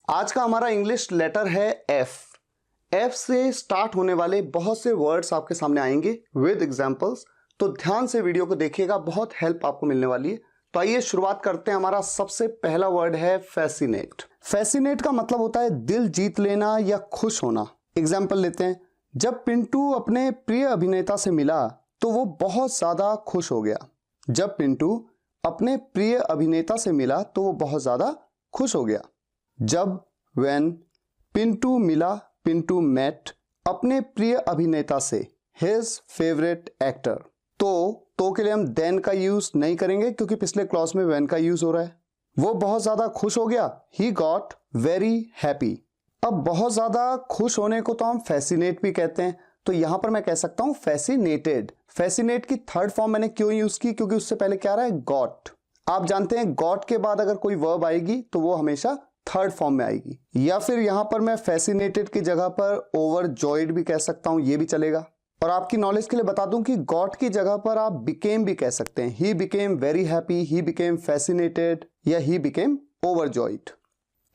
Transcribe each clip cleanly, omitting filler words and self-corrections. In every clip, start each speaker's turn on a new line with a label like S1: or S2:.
S1: आज का हमारा इंग्लिश लेटर है एफ। एफ से स्टार्ट होने वाले बहुत से वर्ड्स आपके सामने आएंगे विद एग्जांपल्स, तो ध्यान से वीडियो को देखिएगा, बहुत हेल्प आपको मिलने वाली है। तो आइए शुरुआत करते हैं। हमारा सबसे पहला वर्ड है फैसिनेट। फैसिनेट का मतलब होता है दिल जीत लेना या खुश होना। एग्जाम्पल लेते हैं, जब पिंटू अपने प्रिय अभिनेता से मिला तो वो बहुत ज्यादा खुश हो गया। जब पिंटू अपने प्रिय अभिनेता से मिला तो वो बहुत ज्यादा खुश हो गया। जब when पिंटू मिला, पिंटू मेट अपने प्रिय अभिनेता से, his favorite actor। तो के लिए हम then का यूज नहीं करेंगे क्योंकि पिछले क्लॉज में when का यूज हो रहा है। वो बहुत ज्यादा खुश हो गया, he got very happy। अब बहुत ज्यादा खुश होने को तो हम फैसिनेट भी कहते हैं, तो यहां पर मैं कह सकता हूं फैसिनेटेड। फैसिनेट की थर्ड फॉर्म मैंने क्यों यूज की, क्योंकि उससे पहले क्या रहा है, गॉट। आप जानते हैं गॉट के बाद अगर कोई वर्ब आएगी तो वो हमेशा थर्ड फॉर्म में आएगी। या फिर यहां पर मैं फैसिनेटेड की जगह पर ओवरजॉयड भी कह सकता हूं, ये भी चलेगा। और आपकी नॉलेज के लिए बता दूं कि गॉट की जगह पर आप बिकेम भी कह सकते हैं। He became very happy, he became fascinated या ही बिकेम ओवरजॉयड।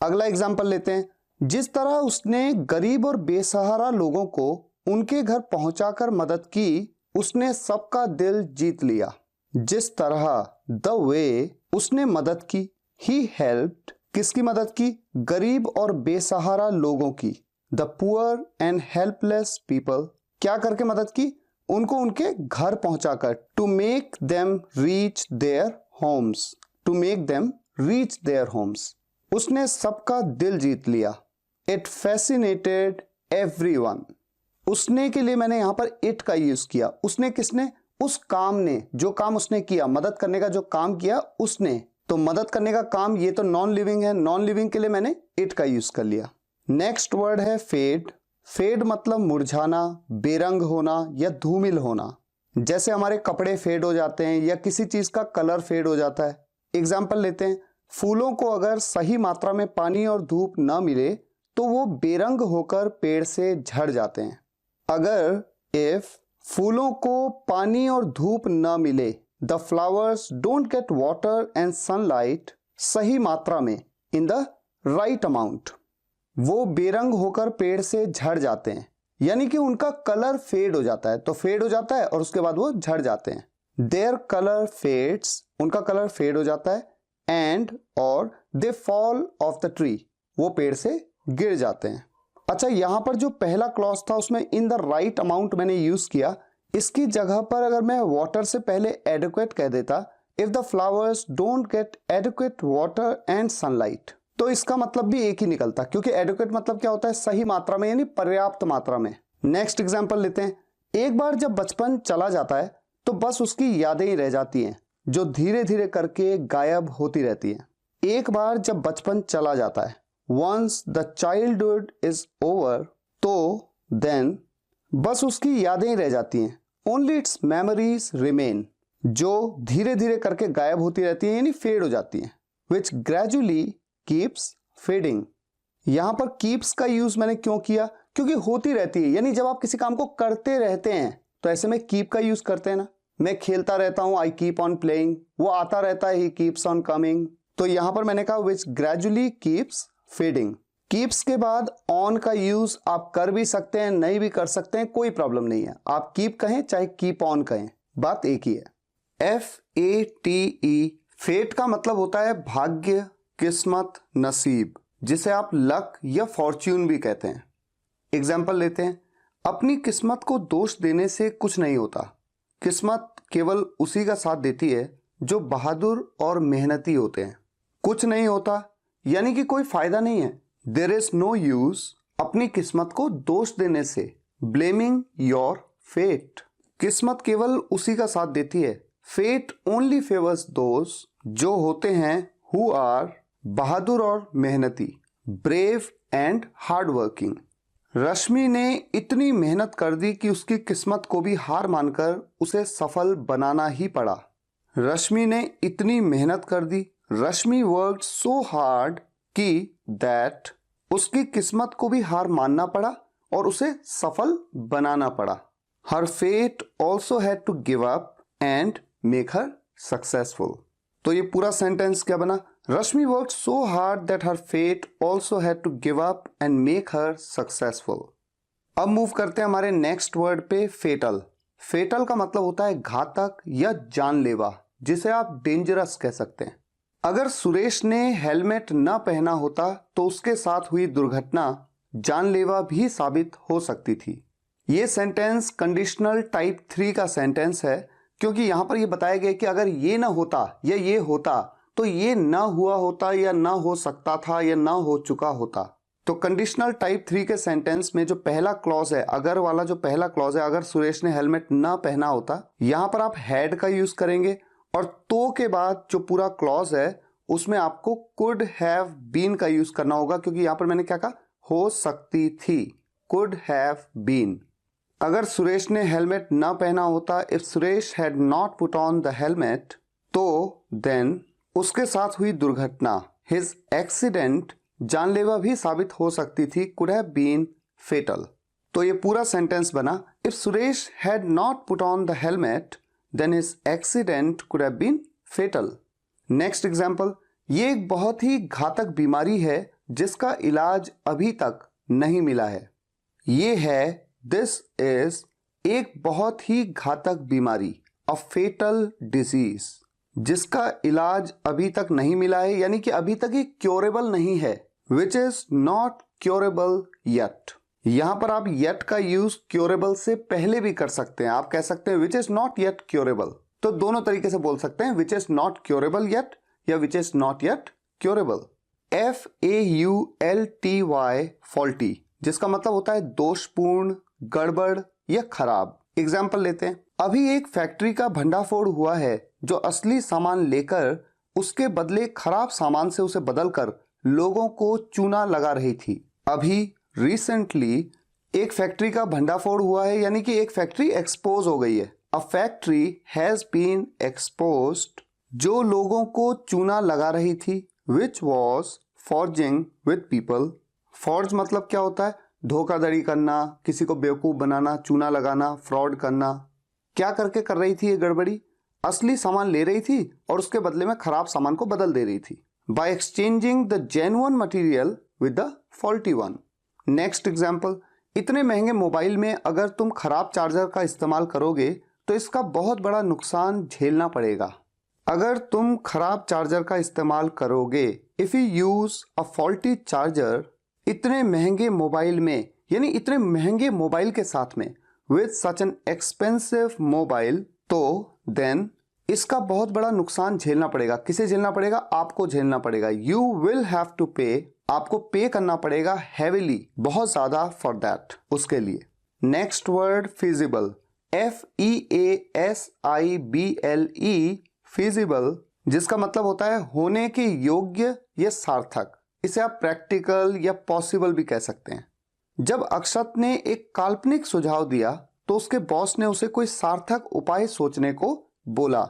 S1: अगला एग्जांपल लेते हैं, जिस तरह उसने गरीब और बेसहारा लोगों को उनके घर पहुंचाकर मदद की, उसने सबका दिल जीत लिया। जिस तरह, द वे, उसने मदद की, ही हेल्प्ड, किसकी मदद की, गरीब और बेसहारा लोगों की, the poor and helpless people. क्या करके मदद की, उनको उनके घर पहुंचाकर, to make them reach their homes, to make them reach their homes. उसने सबका दिल जीत लिया। It fascinated everyone. उसने के लिए मैंने यहां पर इट का यूज किया। उसने किसने, उस काम ने, जो काम उसने किया, मदद करने का जो काम किया उसने। तो मदद करने का काम ये तो नॉन लिविंग है, नॉन लिविंग के लिए मैंने इट का यूज कर लिया। नेक्स्ट वर्ड है फेड। फेड मतलब मुरझाना, बेरंग होना या धूमिल होना। जैसे हमारे कपड़े फेड हो जाते हैं या किसी चीज का कलर फेड हो जाता है। एग्जाम्पल लेते हैं, फूलों को अगर सही मात्रा में पानी और धूप न मिले तो वो बेरंग होकर पेड़ से झड़ जाते हैं। अगर इफ फूलों को पानी और धूप न मिले, the flowers don't get water and sunlight सही मात्रा में, इन द राइट अमाउंट, वो बेरंग होकर पेड़ से झड़ जाते हैं। यानी कि उनका कलर फेड हो जाता है। तो फेड हो जाता है और उसके बाद वो झड़ जाते हैं। देयर कलर फेड्स, उनका कलर फेड हो जाता है। एंड और they fall of the tree, वो पेड़ से गिर जाते हैं। अच्छा, यहां पर जो पहला क्लॉज था उसमें इन द राइट अमाउंट मैंने यूज किया। इसकी जगह पर अगर मैं वाटर से पहले एडिक्वेट कह देता, if the flowers don't get adequate water and sunlight, तो इसका मतलब भी एक ही निकलता, क्योंकि एडिक्वेट मतलब क्या होता है, सही मात्रा में, यानी पर्याप्त मात्रा में। नेक्स्ट एग्जांपल लेते हैं, एक बार जब बचपन चला जाता है तो बस उसकी यादें ही रह जाती हैं, जो धीरे धीरे करके गायब होती रहती हैं। एक बार जब बचपन चला जाता है, once the childhood is over, तो then बस उसकी यादें ही रह जाती हैं। only its memories remain, जो धीरे धीरे करके गायब होती रहती हैं, यानी फेड हो जाती हैं। which gradually keeps fading। यहां पर keeps का यूज मैंने क्यों किया, क्योंकि होती रहती है, यानी जब आप किसी काम को करते रहते हैं तो ऐसे में keep का यूज करते हैं ना। मैं खेलता रहता हूं, I keep on playing, वो आता रहता है, he keeps on coming। तो यहां पर मैंने कहा which gradually keeps fading. Keeps के बाद ऑन का यूज आप कर भी सकते हैं, नहीं भी कर सकते हैं, कोई प्रॉब्लम नहीं है। आप कीप कहें चाहे कीप ऑन कहें, बात एक ही है। FATE, फेट का मतलब होता है भाग्य, किस्मत, नसीब, जिसे आप लक या फॉर्च्यून भी कहते हैं। एग्जाम्पल लेते हैं, अपनी किस्मत को दोष देने से कुछ नहीं होता। किस्मत केवल उसी का साथ देती है जो बहादुर और मेहनती होते हैं। कुछ नहीं होता यानी कि कोई फायदा नहीं है। देयर इज नो यूज अपनी किस्मत को दोष देने से, ब्लेमिंग योर फेट। किस्मत केवल उसी का साथ देती है। फेट ओनली फेवर्स दोज, जो होते हैं हु आर, बहादुर और मेहनती, ब्रेव एंड हार्ड वर्किंग। रश्मि ने इतनी मेहनत कर दी कि उसकी किस्मत को भी हार मानकर उसे सफल बनाना ही पड़ा। रश्मि ने इतनी मेहनत कर दी, रश्मि वर्कड सो हार्ड कि दैट, उसकी किस्मत को भी हार मानना पड़ा और उसे सफल बनाना पड़ा। Her fate also had to give up and make her successful. तो ये पूरा सेंटेंस क्या बना, Rashmi worked so hard that her fate also had to give up and make her successful. अब मूव करते हैं हमारे नेक्स्ट वर्ड पे, फेटल। फेटल का मतलब होता है घातक या जानलेवा, जिसे आप डेंजरस कह सकते हैं। अगर सुरेश ने हेलमेट न पहना होता तो उसके साथ हुई दुर्घटना जानलेवा भी साबित हो सकती थी। ये सेंटेंस कंडीशनल टाइप 3 का सेंटेंस है, क्योंकि यहां पर यह बताया गया कि अगर ये ना होता या ये होता तो ये ना हुआ होता या ना हो सकता था या ना हो चुका होता। तो कंडीशनल टाइप 3 के सेंटेंस में जो पहला क्लॉज है, अगर वाला जो पहला क्लॉज है, अगर सुरेश ने हेलमेट ना पहना होता, यहां पर आप हैड का यूज करेंगे और तो के बाद जो पूरा क्लॉज है उसमें आपको कुड हैव बीन का यूज करना होगा, क्योंकि यहां पर मैंने क्या कहा, हो सकती थी, कुड हैव बीन। अगर सुरेश ने हेलमेट ना पहना होता, if Suresh had not put on the helmet, तो देन उसके साथ हुई दुर्घटना, हिज एक्सीडेंट, जानलेवा भी साबित हो सकती थी, कुड हैव बीन फेटल। तो ये पूरा सेंटेंस बना, if Suresh had not put on the helmet then his accident could have been fatal. Next example, ये एक बहुत ही घातक बीमारी है जिसका इलाज अभी तक नहीं मिला है। ये है, दिस इज, एक बहुत ही घातक बीमारी, अ फेटल डिजीज, जिसका इलाज अभी तक नहीं मिला है, यानी कि अभी तक ये क्योरेबल नहीं है, विच इज नॉट क्योरेबल येट। यहां पर आप येट का यूज क्योरेबल से पहले भी कर सकते हैं, आप कह सकते हैं which is not yet curable. तो दोनों तरीके से बोल सकते हैं, which is not curable yet या which is not yet curable. FAULTY, faulty, जिसका मतलब होता है दोषपूर्ण, गड़बड़ या खराब। एग्जाम्पल लेते हैं, अभी एक फैक्ट्री का भंडाफोड़ हुआ है जो असली सामान लेकर उसके बदले खराब सामान से उसे बदलकर लोगों को चूना लगा रही थी। अभी रिसेंटली एक फैक्ट्री का भंडाफोड़ हुआ है, यानी कि एक फैक्ट्री एक्सपोज हो गई है। A factory has been exposed, जो लोगों को चूना लगा रही थी, which was forging with people. Forge मतलब क्या होता है, धोखाधड़ी करना, किसी को बेवकूफ बनाना, चूना लगाना, फ्रॉड करना। क्या करके कर रही थी ये गड़बड़ी, असली सामान ले रही थी और उसके बदले में खराब सामान को बदल दे रही थी, by exchanging the genuine material with the faulty one. Next example, इतने महंगे मोबाइल में अगर तुम खराब चार्जर का इस्तेमाल करोगे तो इसका बहुत बड़ा नुकसान झेलना पड़ेगा। अगर तुम खराब चार्जर का इस्तेमाल करोगे, if you use a faulty charger, इतने महंगे मोबाइल में, यानी इतने महंगे मोबाइल के साथ में, with such an expensive mobile, तो देन इसका बहुत बड़ा नुकसान झेलना पड़ेगा। किसे झेलना पड़ेगा, आपको झेलना पड़ेगा। यू विल हैव टू पे, आपको पे करना पड़ेगा हैवीली, बहुत ज्यादा फॉर दैट, उसके लिए। Next word, feasible, FEASIBLE, feasible, जिसका मतलब होता है होने के योग्य या सार्थक। इसे आप प्रैक्टिकल या पॉसिबल भी कह सकते हैं। जब अक्षत ने एक काल्पनिक सुझाव दिया तो उसके बॉस ने उसे कोई सार्थक उपाय सोचने को बोला।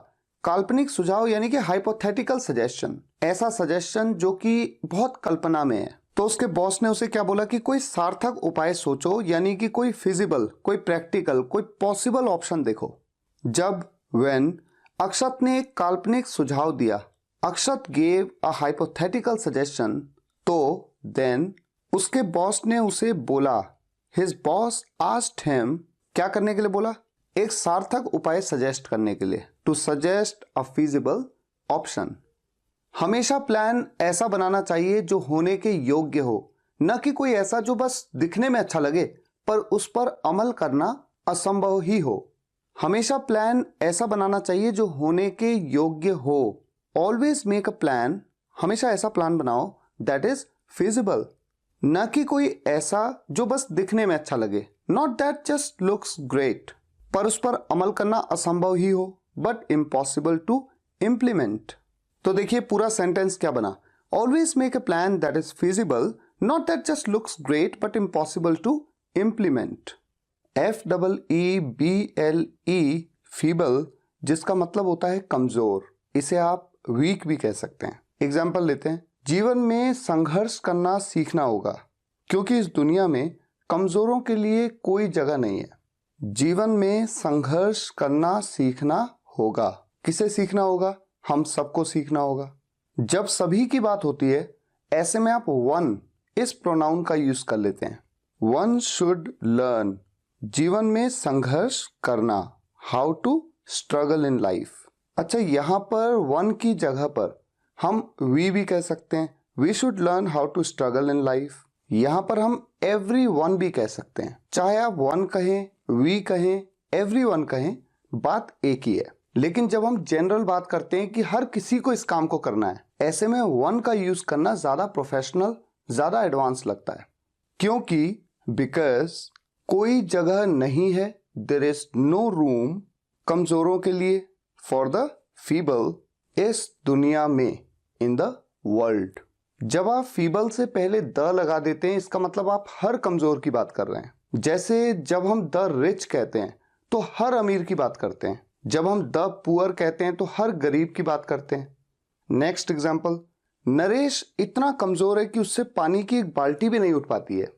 S1: काल्पनिक सुझाव यानी कि हाइपोथेटिकल सजेशन, ऐसा सजेशन जो कि बहुत कल्पना में है। तो उसके बॉस ने उसे क्या बोला कि कोई सार्थक उपाय सोचो, यानी कि कोई फिजिबल, कोई प्रैक्टिकल, कोई पॉसिबल ऑप्शन देखो। जब व्हेन अक्षत ने एक काल्पनिक सुझाव दिया, अक्षत गेव अ हाइपोथेटिकल सजेशन, तो देन उसके बॉस ने उसे बोला, हिज बॉस आस्क्ड हिम, क्या करने के लिए बोला, एक सार्थक उपाय सजेस्ट करने के लिए, to suggest a feasible option. हमेशा प्लान ऐसा बनाना चाहिए जो होने के योग्य हो, न कि कोई ऐसा जो बस दिखने में अच्छा लगे पर उस पर अमल करना असंभव ही हो। हमेशा प्लान ऐसा बनाना चाहिए जो होने के योग्य हो। ऑलवेज मेक अ प्लान, हमेशा ऐसा प्लान बनाओ दैट इज फिजिबल, न कि कोई ऐसा जो बस दिखने में अच्छा लगे, not that just looks great, पर उस पर अमल करना असंभव ही हो, बट इम्पॉसिबल टू इम्प्लीमेंट। तो देखिए पूरा सेंटेंस क्या बना, always make a plan that is feasible, not that just looks great but impossible to implement. FEEBLE, feeble, जिसका मतलब होता है कमजोर, इसे आप वीक भी कह सकते हैं। एग्जाम्पल लेते हैं, जीवन में संघर्ष करना सीखना होगा क्योंकि इस दुनिया में कमजोरों के लिए कोई जगह नहीं है। जीवन में संघर्ष करना सीखना होगा, किसे सीखना होगा, हम सबको सीखना होगा। जब सभी की बात होती है ऐसे में आप वन इस प्रोनाउन का यूज कर लेते हैं। वन शुड लर्न, जीवन में संघर्ष करना, how to struggle in life. अच्छा, यहां पर वन की जगह पर हम वी भी कह सकते हैं, we should learn how to struggle in life. यहां पर हम एवरी वन भी कह सकते हैं, चाहे आप वन कहें, वी कहें, एवरी वन कहें, बात एक ही है। लेकिन जब हम जनरल बात करते हैं कि हर किसी को इस काम को करना है, ऐसे में वन का यूज करना ज्यादा प्रोफेशनल, ज्यादा एडवांस लगता है। क्योंकि बिकॉज कोई जगह नहीं है, देयर इज नो रूम कमजोरों के लिए, फॉर द फीबल, इस दुनिया में, इन द वर्ल्ड। जब आप फीबल से पहले द लगा देते हैं, इसका मतलब आप हर कमजोर की बात कर रहे हैं। जैसे जब हम द रिच कहते हैं तो हर अमीर की बात करते हैं, जब हम द पुअर कहते हैं तो हर गरीब की बात करते हैं। नेक्स्ट एग्जाम्पल, नरेश इतना कमजोर है कि उससे पानी की एक बाल्टी भी नहीं उठ पाती है।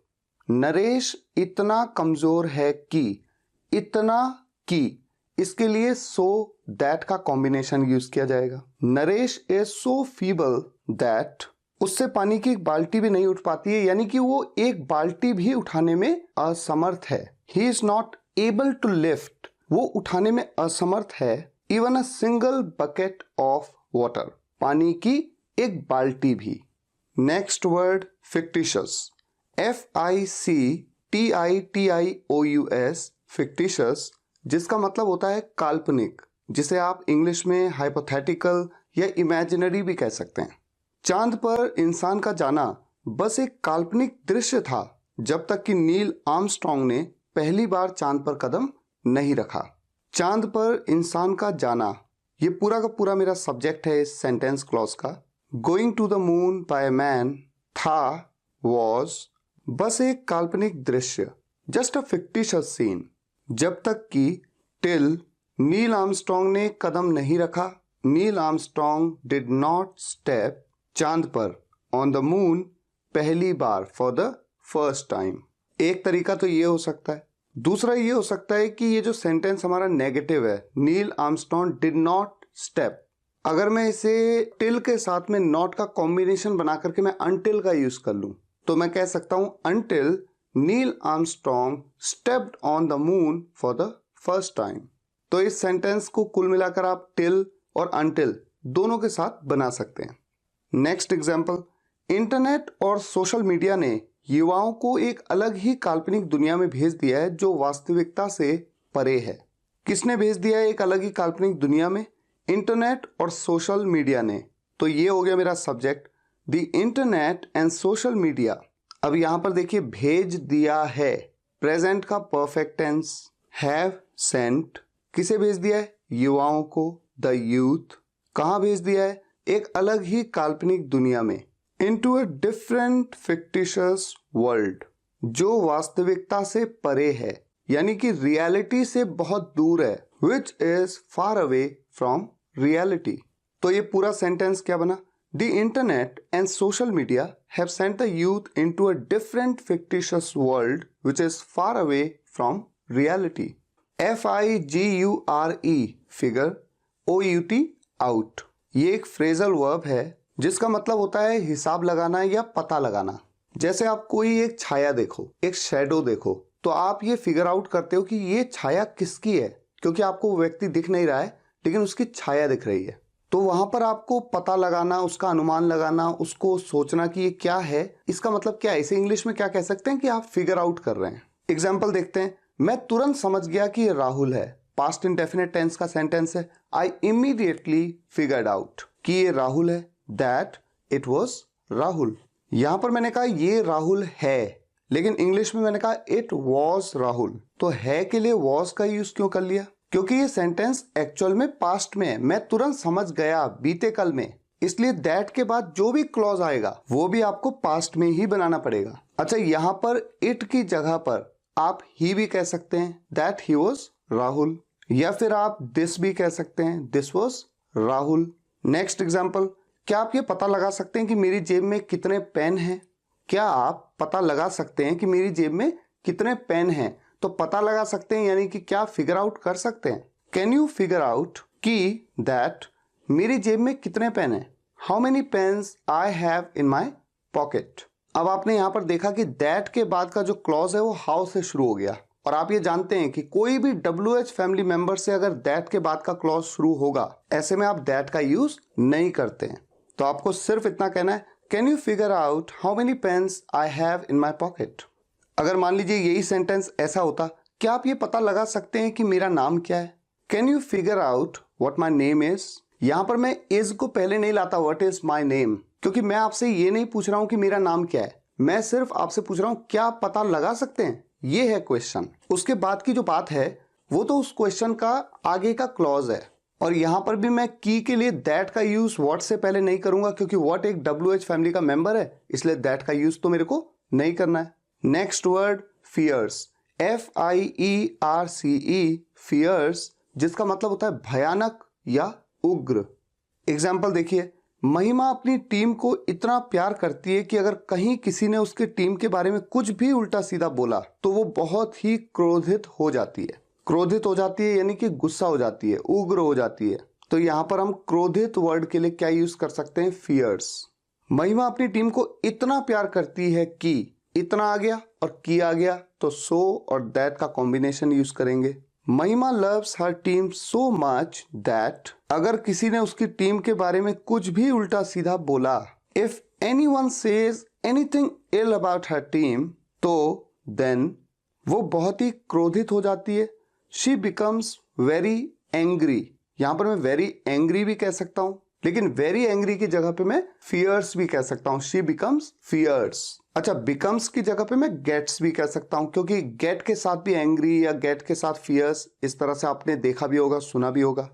S1: नरेश इतना कमजोर है कि, इतना की, इसके लिए सो दैट का कॉम्बिनेशन यूज किया जाएगा। Naresh is so feeble that, उससे पानी की एक बाल्टी भी नहीं उठ पाती है, यानी कि वो एक बाल्टी भी उठाने में असमर्थ है। He is not able to lift, वो उठाने में असमर्थ है, even a single bucket of water, पानी की एक बाल्टी भी। Next word fictitious, FICTITIOUS, fictitious, जिसका मतलब होता है काल्पनिक, जिसे आप इंग्लिश में हाइपोथेटिकल या इमेजिनरी भी कह सकते हैं। चांद पर इंसान का जाना बस एक काल्पनिक दृश्य था जब तक कि नील आर्मस्ट्रॉन्ग ने पहली बार चांद पर कदम नहीं रखा। चांद पर इंसान का जाना, ये पूरा का पूरा मेरा सब्जेक्ट है इस सेंटेंस क्लॉज का। Going to the moon by man, था, वॉज, बस एक काल्पनिक दृश्य, जस्ट अ फिक्टिशियस सीन, जब तक कि टिल नील आर्मस्ट्रॉन्ग ने कदम नहीं रखा। Neil Armstrong did not step, चांद पर, ऑन द मून, पहली बार, फॉर द फर्स्ट टाइम। एक तरीका तो ये हो सकता है। दूसरा ये हो सकता है कि ये जो सेंटेंस हमारा नेगेटिव है, Neil Armstrong did not step, अगर मैं इसे टिल के साथ में नॉट का कॉम्बिनेशन बना करके मैं अनटिल का यूज कर लूं, तो मैं कह सकता हूं until Neil Armstrong stepped on the moon for the first time. तो इस सेंटेंस को कुल मिलाकर आप टिल और अनटिल दोनों के साथ बना सकते हैं। नेक्स्ट एग्जाम्पल, इंटरनेट और सोशल मीडिया ने युवाओं को एक अलग ही काल्पनिक दुनिया में भेज दिया है जो वास्तविकता से परे है। किसने भेज दिया है एक अलग ही काल्पनिक दुनिया में? इंटरनेट और सोशल मीडिया ने। तो ये हो गया मेरा subject, the internet and social media. अब यहां पर देखिए, भेज दिया है, प्रेजेंट का परफेक्ट टेंस, हैव सेंट, किसे भेज दिया है? युवाओं को, द यूथ। कहां भेज दिया है? एक अलग ही काल्पनिक दुनिया में, into a different fictitious world, जो वास्तविकता से परे है, यानी कि रियलिटी से बहुत दूर है, which is far away from reality. तो ये पूरा सेंटेंस क्या बना? The internet and social media have sent the youth into a different fictitious world which is far away from reality. FIGURE, figure, OUT, out, ये एक phrasal verb है जिसका मतलब होता है हिसाब लगाना या पता लगाना। जैसे आप कोई एक छाया देखो, एक शैडो देखो, तो आप ये फिगर आउट करते हो कि ये छाया किसकी है, क्योंकि आपको वो व्यक्ति दिख नहीं रहा है लेकिन उसकी छाया दिख रही है। तो वहां पर आपको पता लगाना, उसका अनुमान लगाना, उसको सोचना कि ये क्या है, इसका मतलब क्या है, इसे इंग्लिश में क्या कह सकते हैं कि आप फिगर आउट कर रहे हैं। एग्जाम्पल देखते हैं, मैं तुरंत समझ गया कि ये राहुल है, पास्ट इंडेफिनिट टेंस का सेंटेंस है। आई इमीडिएटली फिगर्ड आउट कि ये राहुल है, दैट इट वॉज राहुल। यहां पर मैंने कहा ये राहुल है, लेकिन इंग्लिश में मैंने कहा इट वॉज राहुल। तो है के लिए वॉज का यूज क्यों कर लिया? क्योंकि ये सेंटेंस एक्चुअल में पास्ट में है, मैं तुरंत समझ गया, बीते कल में, इसलिए दैट के बाद जो भी क्लॉज आएगा वो भी आपको पास्ट में ही बनाना पड़ेगा। अच्छा, यहां पर इट की जगह पर आप ही भी कह सकते हैं, दैट ही वॉज राहुल, या फिर आप दिस भी कह सकते हैं, this was Rahul. Next example, क्या आप ये पता लगा सकते हैं कि मेरी जेब में कितने पेन हैं? क्या आप पता लगा सकते हैं कि मेरी जेब में कितने पेन हैं? तो पता लगा सकते हैं यानी कि क्या फिगर आउट कर सकते हैं? कैन यू फिगर आउट कि दैट मेरी जेब में कितने पेन हैं? How many pens I have in my pocket. अब आपने यहां पर देखा कि दैट के बाद का जो क्लॉज है वो हाउ से शुरू हो गया, और आप ये जानते हैं कि कोई भी WH फैमिली मेंबर से अगर दैट के बाद का क्लॉज शुरू होगा, ऐसे में आप दैट का यूज नहीं करते हैं। तो आपको सिर्फ इतना कहना है, can you figure out how many pens I have in my pocket. अगर मान लीजिए यही सेंटेंस ऐसा होता, क्या आप ये पता लगा सकते हैं कि मेरा नाम क्या है। Can you figure out what my name is. यहां पर मैं इज को पहले नहीं लाता, व्हाट इज माई नेम, क्योंकि मैं आपसे ये नहीं पूछ रहा हूं कि मेरा नाम क्या है, मैं सिर्फ आपसे पूछ रहा हूं क्या आप पता लगा सकते हैं, ये है क्वेश्चन। उसके बाद की जो बात है वो तो उस क्वेश्चन का आगे का क्लॉज है, और यहां पर भी मैं की के लिए दैट का यूज व्हाट से पहले नहीं करूंगा, क्योंकि व्हाट एक WH फैमिली का मेंबर है, इसलिए दैट का यूज तो मेरे को नहीं करना है। Next word fierce, FIERCE, fierce, जिसका मतलब होता है भयानक या उग्र। एग्जाम्पल देखिए, महिमा अपनी टीम को इतना प्यार करती है कि अगर कहीं किसी ने उसके टीम के बारे में कुछ भी उल्टा सीधा बोला तो वो बहुत ही क्रोधित हो जाती है। क्रोधित हो जाती है यानी कि गुस्सा हो जाती है, उग्र हो जाती है। तो यहां पर हम क्रोधित वर्ड के लिए क्या यूज कर सकते हैं, फियर्स। महिमा अपनी टीम को इतना प्यार करती है कि, इतना आ गया और की आ गया तो सो और दैट का कॉम्बिनेशन यूज करेंगे। महिमा loves her team so much that, अगर किसी ने उसकी टीम के बारे में कुछ भी उल्टा सीधा बोला, if anyone says anything ill about her team, तो देन वो बहुत ही क्रोधित हो जाती है। She becomes very angry. यहां पर मैं वेरी एंग्री भी कह सकता हूं, लेकिन वेरी एंग्री की जगह पे मैं फियर्स भी कह सकता हूं, शी बिकम्स फियर्स। अच्छा, बिकम्स की जगह पे मैं गेट्स भी कह सकता हूं, क्योंकि गेट के साथ भी एंग्री या गेट के साथ फियर्स, इस तरह से आपने देखा भी होगा, सुना भी होगा।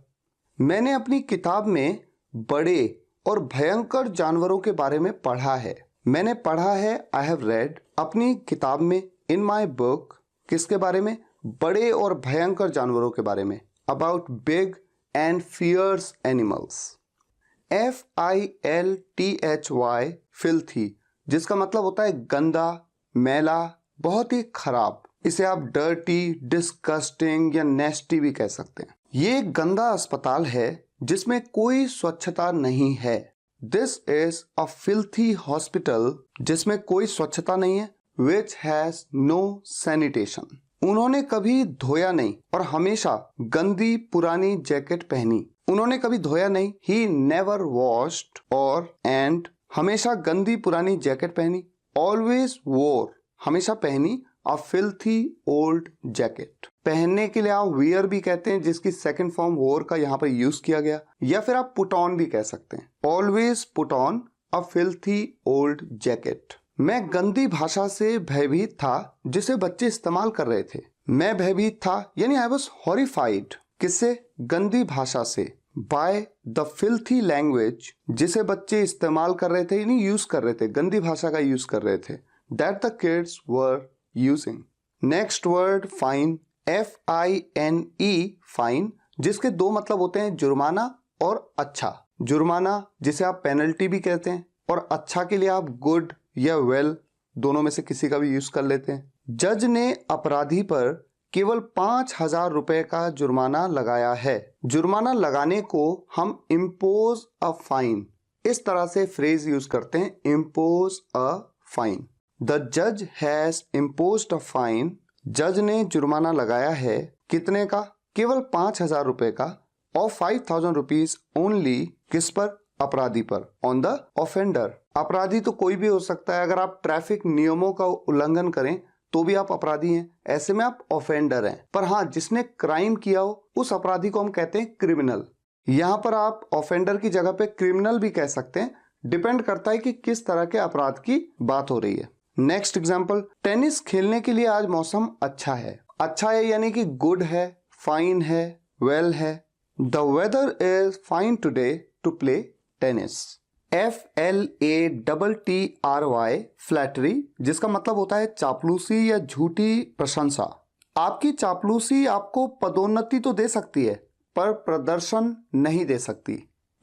S1: मैंने अपनी किताब में बड़े और भयंकर जानवरों के बारे में पढ़ा है। मैंने पढ़ा है, आई हैव रेड, अपनी किताब में, इन माई बुक, किसके बारे में, बड़े और भयंकर जानवरों के बारे में, about big and fierce animals. FILTHY, filthy, जिसका मतलब होता है गंदा, मैला, बहुत ही खराब। इसे आप डर्टी, डिस्गस्टिंग या नेस्टी भी कह सकते हैं। ये एक गंदा अस्पताल है जिसमें कोई स्वच्छता नहीं है। This is a filthy hospital, जिसमें कोई स्वच्छता नहीं है, विच हैज नो सैनिटेशन। उन्होंने कभी धोया नहीं और हमेशा गंदी पुरानी जैकेट पहनी। उन्होंने कभी धोया नहीं, ही नेवर वॉश्ड, और एंड हमेशा गंदी पुरानी जैकेट पहनी, ऑलवेज वोर, हमेशा पहनी, अ फिल्थी ओल्ड जैकेट। पहनने के लिए आप वियर भी कहते हैं, जिसकी सेकंड फॉर्म वोर का यहाँ पर यूज किया गया, या फिर आप पुट ऑन भी कह सकते हैं, always put on a filthy old jacket. मैं गंदी भाषा से भयभीत था जिसे बच्चे इस्तेमाल कर रहे थे। मैं भयभीत था यानी आई वॉज हॉरिफाइड, किससे, गंदी भाषा से, बाय द फिल्थी लैंग्वेज, जिसे बच्चे इस्तेमाल कर रहे थे यानी यूज कर रहे थे, गंदी भाषा का यूज कर रहे थे, that the kids were using. Next word fine, FINE, fine, जिसके दो मतलब होते हैं, जुर्माना और अच्छा। जुर्माना जिसे आप पेनल्टी भी कहते हैं, और अच्छा के लिए आप गुड या वेल, दोनों में से किसी का भी यूज कर लेते हैं। जज ने अपराधी पर केवल 5,000 रुपए का जुर्माना लगाया है। जुर्माना लगाने को हम इम्पोज अ फाइन, इस तरह से फ्रेज यूज करते हैं, इम्पोज अ फाइन। द जज हैज इम्पोज्ड अ फाइन, जज ने जुर्माना लगाया है, कितने का, केवल 5,000 रुपए का, और 5,000 रुपीज ओनली, किस पर, अपराधी पर, ऑन द ऑफेंडर। अपराधी तो कोई भी हो सकता है, अगर आप ट्रैफिक नियमों का उल्लंघन करें तो भी आप अपराधी हैं, ऐसे में आप ऑफेंडर हैं। पर हाँ, जिसने क्राइम किया हो उस अपराधी को हम कहते हैं क्रिमिनल। यहां पर आप ऑफेंडर की जगह पे क्रिमिनल भी कह सकते हैं, डिपेंड करता है कि किस तरह के अपराध की बात हो रही है। नेक्स्ट एग्जांपल, टेनिस खेलने के लिए आज मौसम अच्छा है। अच्छा है यानी कि गुड है, फाइन है, वेल है। The weather is fine today to play tennis. FLATTRY, flattery, जिसका मतलब होता है चापलूसी या झूठी प्रशंसा। आपकी चापलूसी आपको पदोन्नति तो दे सकती है पर प्रदर्शन नहीं दे सकती।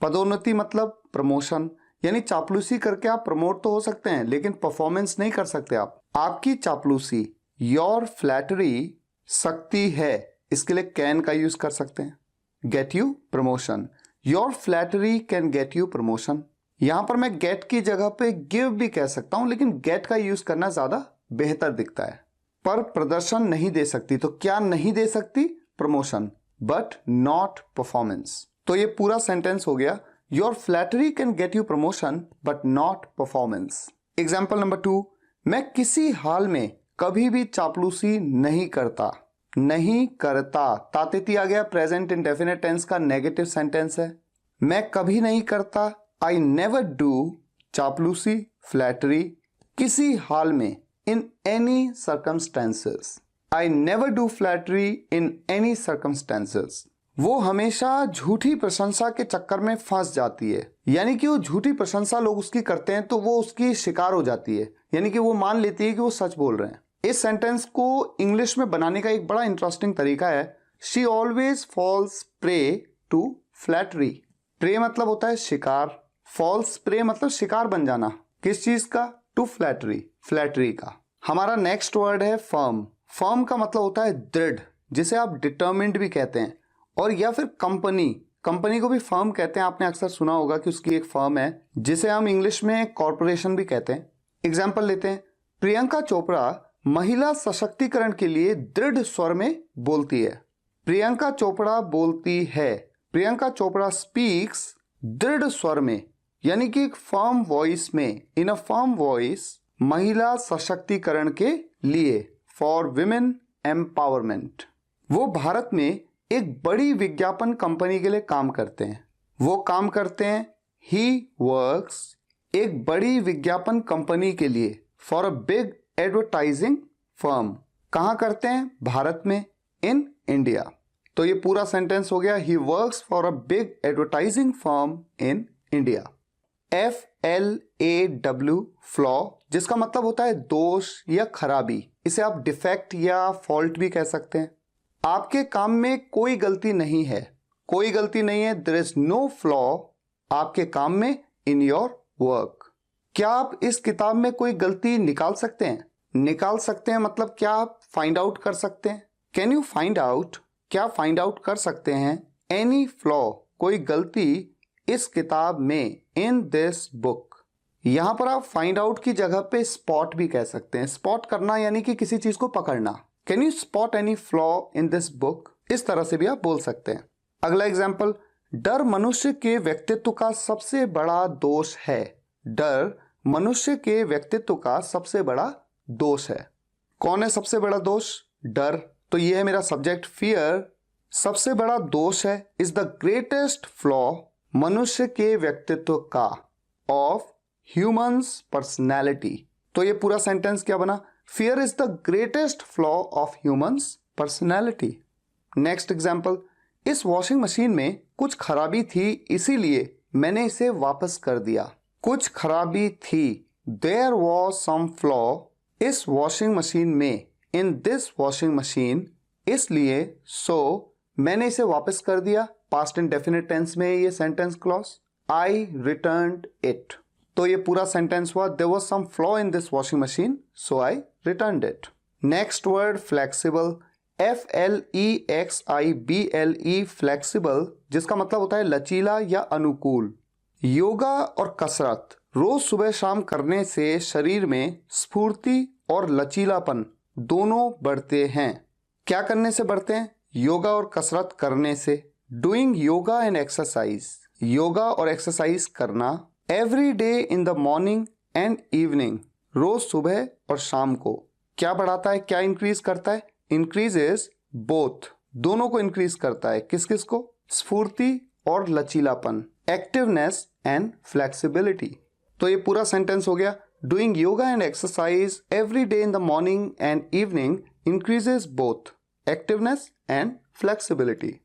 S1: पदोन्नति मतलब प्रमोशन, यानी चापलूसी करके आप प्रमोट तो हो सकते हैं लेकिन परफॉर्मेंस नहीं कर सकते आप। आपकी चापलूसी, योर फ्लैटरी, सकती है, इसके लिए कैन का यूज कर सकते हैं। Get you promotion, your flattery can get you promotion. यहां पर मैं गेट की जगह पे गिव भी कह सकता हूं, लेकिन गेट का यूज करना ज्यादा बेहतर दिखता है। पर प्रदर्शन नहीं दे सकती, तो क्या नहीं दे सकती? Promotion, but not performance. तो ये पूरा सेंटेंस हो गया, your flattery can get you promotion but not performance. Example number 2, मैं किसी हाल में कभी भी चापलूसी नहीं करता। नहीं करता, तातिथि आ गया, प्रेजेंट इंडेफिनिट टेंस का नेगेटिव सेंटेंस है। मैं कभी नहीं करता, आई नेवर डू चापलूसी, फ्लैटरी, किसी हाल में, in any circumstances. I never do flattery in any circumstances. वो हमेशा झूठी प्रशंसा के चक्कर में फंस जाती है, यानी कि वो झूठी प्रशंसा लोग उसकी करते हैं तो वो उसकी शिकार हो जाती है, यानी कि वो मान लेती है कि वो सच बोल रहे हैं। इस सेंटेंस को इंग्लिश में बनाने का एक बड़ा इंटरेस्टिंग तरीका है, she always falls prey to flattery. Prey मतलब होता है शिकार, फॉल्स प्रे मतलब शिकार बन जाना। किस चीज का? टू फ्लैटरी, फ्लैटरी का। हमारा नेक्स्ट वर्ड है फर्म। फर्म का मतलब होता है दृढ़, जिसे आप डिटर्मिन्ड भी कहते हैं, और या फिर कंपनी, कंपनी को भी फर्म कहते हैं। आपने अक्सर सुना होगा कि उसकी एक फर्म है, जिसे हम इंग्लिश में कॉर्पोरेशन भी कहते हैं। एग्जाम्पल लेते हैं, प्रियंका चोपड़ा महिला सशक्तिकरण के लिए दृढ़ स्वर में बोलती है। प्रियंका चोपड़ा बोलती है, प्रियंका चोपड़ा स्पीक्स दृढ़ स्वर में, यानी कि एक फर्म वॉइस में, इन अ फर्म वॉइस, महिला सशक्तिकरण के लिए, फॉर विमेन एम्पावरमेंट। वो भारत में एक बड़ी विज्ञापन कंपनी के लिए काम करते हैं। वो काम करते हैं, ही वर्क्स, एक बड़ी विज्ञापन कंपनी के लिए, for a big advertising firm. कहां करते हैं? भारत में, इन इंडिया। तो ये पूरा सेंटेंस हो गया, he works for a big advertising firm in India. FLAW, flaw, जिसका मतलब होता है दोष या खराबी। इसे आप डिफेक्ट या फॉल्ट भी कह सकते हैं। आपके काम में कोई गलती नहीं है, कोई गलती नहीं है, देयर इज नो फ्लॉ आपके काम में, इन योर वर्क। क्या आप इस किताब में कोई गलती निकाल सकते हैं? निकाल सकते हैं मतलब क्या आप फाइंड आउट कर सकते हैं? कैन यू फाइंड आउट, क्या फाइंड आउट कर सकते हैं? एनी फ्लॉ, कोई गलती इस किताब में, इन दिस बुक। यहां पर आप फाइंड आउट की जगह पे स्पॉट भी कह सकते हैं। स्पॉट करना यानी कि किसी चीज को पकड़ना। Can you spot any flaw in this book, इस तरह से भी आप बोल सकते हैं। अगला एग्जाम्पल, डर मनुष्य के व्यक्तित्व का सबसे बड़ा दोष है। डर मनुष्य के व्यक्तित्व का सबसे बड़ा दोष है। कौन है सबसे बड़ा दोष? डर। तो ये है मेरा सब्जेक्ट, फियर सबसे बड़ा दोष है, इज द ग्रेटेस्ट फ्लॉ, मनुष्य के व्यक्तित्व का, ऑफ ह्यूमंस पर्सनैलिटी। तो ये पूरा सेंटेंस क्या बना? Fear is the greatest flaw of humans personality. Next example, इस वॉशिंग मशीन में कुछ खराबी थी, इसीलिए मैंने इसे वापस कर दिया। कुछ खराबी थी, देयर वॉज सम फ्लॉ, इस वॉशिंग मशीन में, इन दिस वॉशिंग मशीन, इसलिए, सो, मैंने इसे वापस कर दिया। पास्ट इंडेफिनिट टेंस में ये sentence clause, I returned it. तो ये पूरा सेंटेंस हुआ, there was some flaw in this washing machine, so I returned it. Next word, flexible. FLEXIBLE, flexible, जिसका मतलब होता है लचीला या अनुकूल। योगा और कसरत रोज सुबह शाम करने से शरीर में स्फूर्ति और लचीलापन दोनों बढ़ते हैं। क्या करने से बढ़ते हैं? योगा और कसरत करने से। Doing yoga and exercise, yoga और एक्सरसाइज करना। Every day in the morning and evening, रोज सुबह और शाम को। क्या बढ़ाता है, क्या इंक्रीज करता है? इंक्रीजेस बोथ, दोनों को इंक्रीज करता है। किस किस को? स्फूर्ति और लचीलापन, एक्टिवनेस एंड फ्लेक्सिबिलिटी। तो ये पूरा सेंटेंस हो गया, doing yoga and exercise every day in the morning and evening increases both activeness and flexibility.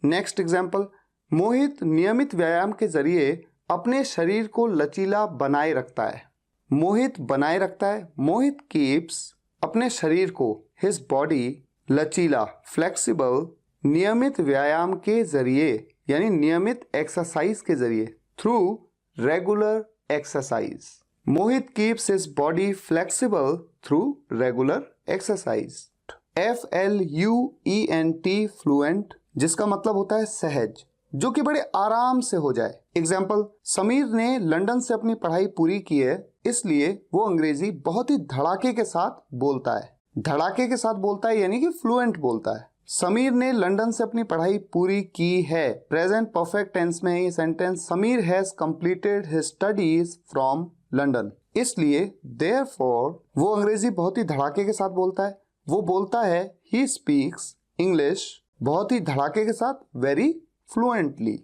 S1: Next example, Mohit नियमित व्यायाम के जरिए अपने शरीर को लचीला बनाए रखता है। मोहित बनाए रखता है, मोहित कीप्स, अपने शरीर को, हिज बॉडी, लचीला, फ्लेक्सिबल, नियमित व्यायाम के जरिए, यानी नियमित एक्सरसाइज के जरिए, through regular exercise. Mohit keeps his body flexible through regular exercise. FLUENT, fluent, जिसका मतलब होता है सहज, जो कि बड़े आराम से हो जाए, एग्जाम्पल, समीर ने लंदन से अपनी पढ़ाई पूरी की है, इसलिए वो अंग्रेजी बहुत ही धड़ाके के साथ बोलता है। धड़ाके के साथ बोलता है यानी कि फ्लुएंट बोलता है। समीर ने लंदन से अपनी पढ़ाई पूरी की है, प्रेजेंट परफेक्ट टेंस में है ये sentence. Sameer has completed his studies from London, इसलिए देयरफॉर वो अंग्रेजी बहुत ही धड़ाके के साथ बोलता है। वो बोलता है ही स्पीक्स इंग्लिश बहुत ही धड़ाके के साथ, वेरी फ्लुएंटली।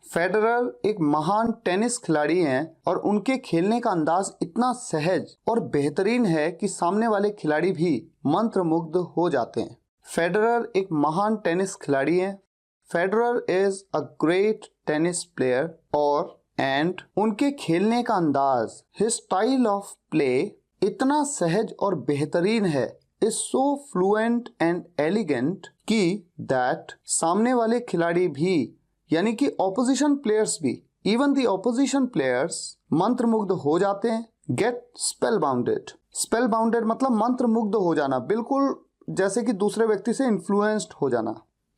S1: फेडरर एक महान टेनिस खिलाड़ी हैं और उनके खेलने का अंदाज इतना सहज और बेहतरीन है कि सामने वाले खिलाड़ी भी मंत्रमुग्ध हो जाते हैं। फेडरर एक महान टेनिस खिलाड़ी हैं। Federer is a great tennis player और एंड उनके खेलने का अंदाज, हिज स्टाइल ऑफ प्ले इतना सहज और बेहतरीन है, is so fluent and elegant कि दैट सामने वाले खिलाड़ी भी यानी कि ऑपोजिशन प्लेयर्स भी, इवन द ऑपोजिशन प्लेयर्स मंत्रमुग्ध हो जाते हैं। Get spell bounded, spell bounded मतलब मंत्रमुग्ध हो जाना, बिल्कुल जैसे कि दूसरे व्यक्ति से इन्फ्लुएंस्ड हो जाना।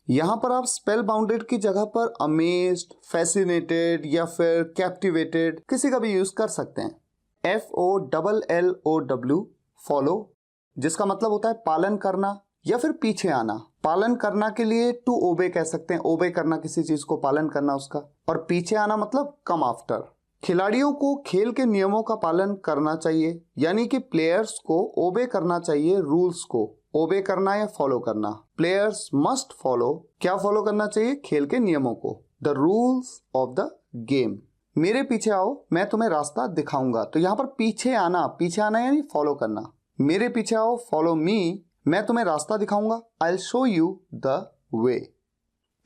S1: यहाँ पर आप स्पेल बाउंडेड की जगह पर अमेज्ड, फैसिनेटेड या फिर कैप्टिवेटेड किसी का भी यूज कर सकते हैं। FOLLOW फॉलो, जिसका मतलब होता है पालन करना या फिर पीछे आना। पालन करना के लिए टू ओबे कह सकते हैं, ओबे करना किसी चीज को, पालन करना उसका, और पीछे आना मतलब कम आफ्टर। खिलाड़ियों को खेल के नियमों का पालन करना चाहिए, यानी कि प्लेयर्स को ओबे करना चाहिए रूल्स को। ओबे करना या फॉलो करना, प्लेयर्स मस्ट फॉलो, क्या फॉलो करना चाहिए? खेल के नियमों को, the rules of the game. मेरे पीछे आओ, मैं तुम्हें रास्ता दिखाऊंगा। तो यहाँ पर पीछे आना यानी फॉलो करना। मेरे पीछे आओ, फॉलो मी, मैं तुम्हें रास्ता दिखाऊंगा, I will show you the way.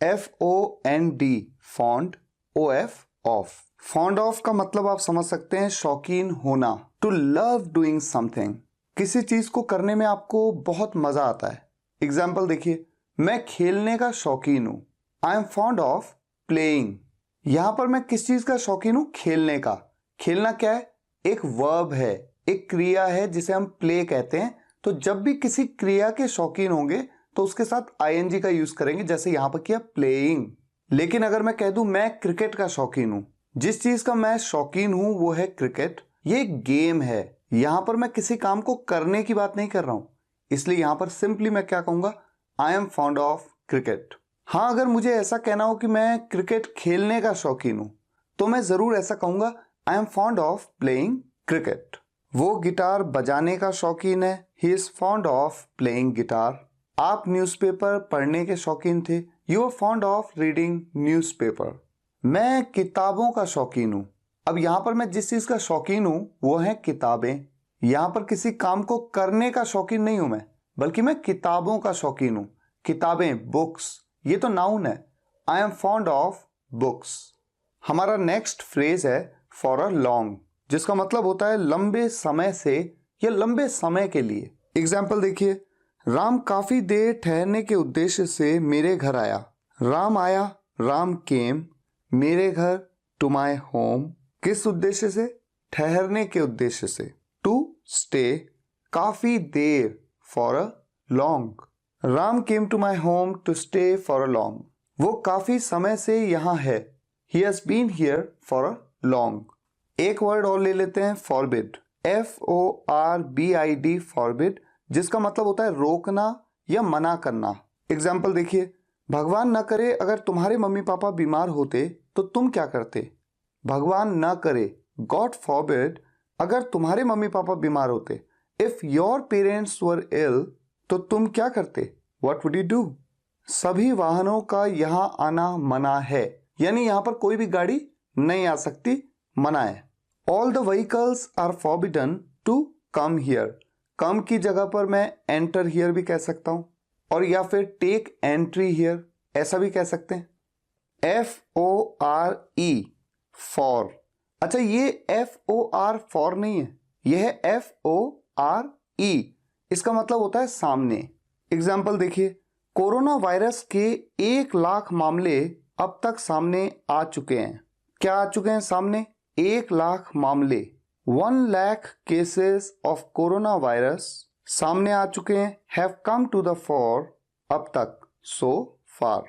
S1: FOND fond, OF of. Fond of का मतलब आप समझ सकते हैं शौकीन होना, टू लव डूइंग समथिंग, किसी चीज को करने में आपको बहुत मजा आता है। एग्जाम्पल देखिए, मैं खेलने का शौकीन हूं, आई एम फॉन्ड ऑफ प्लेइंग। यहां पर मैं किस चीज का शौकीन हूं? खेलने का। खेलना क्या है? एक वर्ब है, एक क्रिया है जिसे हम प्ले कहते हैं। तो जब भी किसी क्रिया के शौकीन होंगे तो उसके साथ ING का यूज करेंगे, जैसे यहां पर किया प्लेइंग। लेकिन अगर मैं कह दूं मैं क्रिकेट का शौकीन हूं, जिस चीज का मैं शौकीन हूं वो है क्रिकेट, ये एक गेम है। यहां पर मैं किसी काम को करने की बात नहीं कर रहा हूं, इसलिए यहां पर सिंपली मैं क्या कहूंगा? I am fond of cricket. हाँ, अगर मुझे ऐसा कहना हो कि मैं क्रिकेट खेलने का शौकीन हूं, तो मैं जरूर ऐसा कहूंगा, I am fond of playing cricket. वो गिटार बजाने का शौकीन है, he is fond of playing guitar. आप न्यूज़पेपर पढ़ने के शौकीन थे, you are fond of reading newspaper. मैं किताबों का शौकीन हूं। अब यहां पर मैं जिस चीज का शौकीन हूं वो है किताबें। यहां पर किसी काम को करने का शौकीन नहीं हूं मैं, बल्कि मैं किताबों का शौकीन हूं। किताबें, बुक्स, ये तो नाउन है। आई एम फॉन्ड ऑफ बुक्स। हमारा नेक्स्ट फ्रेज है फॉर अ लॉन्ग, जिसका मतलब होता है लंबे समय से या लंबे समय के लिए। एग्जाम्पल देखिए, राम काफी देर ठहरने के उद्देश्य से मेरे घर आया। राम आया, राम केम, मेरे घर, टू माई होम। किस उद्देश्य से? ठहरने के उद्देश्य से, टू स्टे। काफी देर, for a long. Ram came to my home to stay for a long. वो काफी समय से यहाँ है, he has been here for a long. एक वर्ड और ले लेते हैं, फॉरबिड, FORBID फॉरबिड, जिसका मतलब होता है रोकना या मना करना। एग्जाम्पल देखिए, भगवान न करे अगर तुम्हारे मम्मी पापा बीमार होते तो तुम क्या करते? भगवान न करे, गॉड फॉरबिड, अगर तुम्हारे मम्मी पापा बीमार होते, इफ योर पेरेंट्स वर इल, तो तुम क्या करते? What would you do? सभी वाहनों का यहां आना मना है, यानी यहां पर कोई भी गाड़ी नहीं आ सकती, मना है। All the vehicles are forbidden to come here. Come की जगह पर मैं एंटर हियर भी कह सकता हूं, और या फिर टेक एंट्री हियर ऐसा भी कह सकते हैं। FORE for. अच्छा, ये FOR फॉर नहीं है, यह है FORE, इसका मतलब होता है सामने। एग्जाम्पल देखिए, कोरोना वायरस के 1 लाख मामले अब तक सामने आ चुके हैं। क्या आ चुके हैं सामने? 1 लाख मामले, 1 lakh cases of corona virus सामने आ चुके हैं, have come to the for अब तक, सो फार।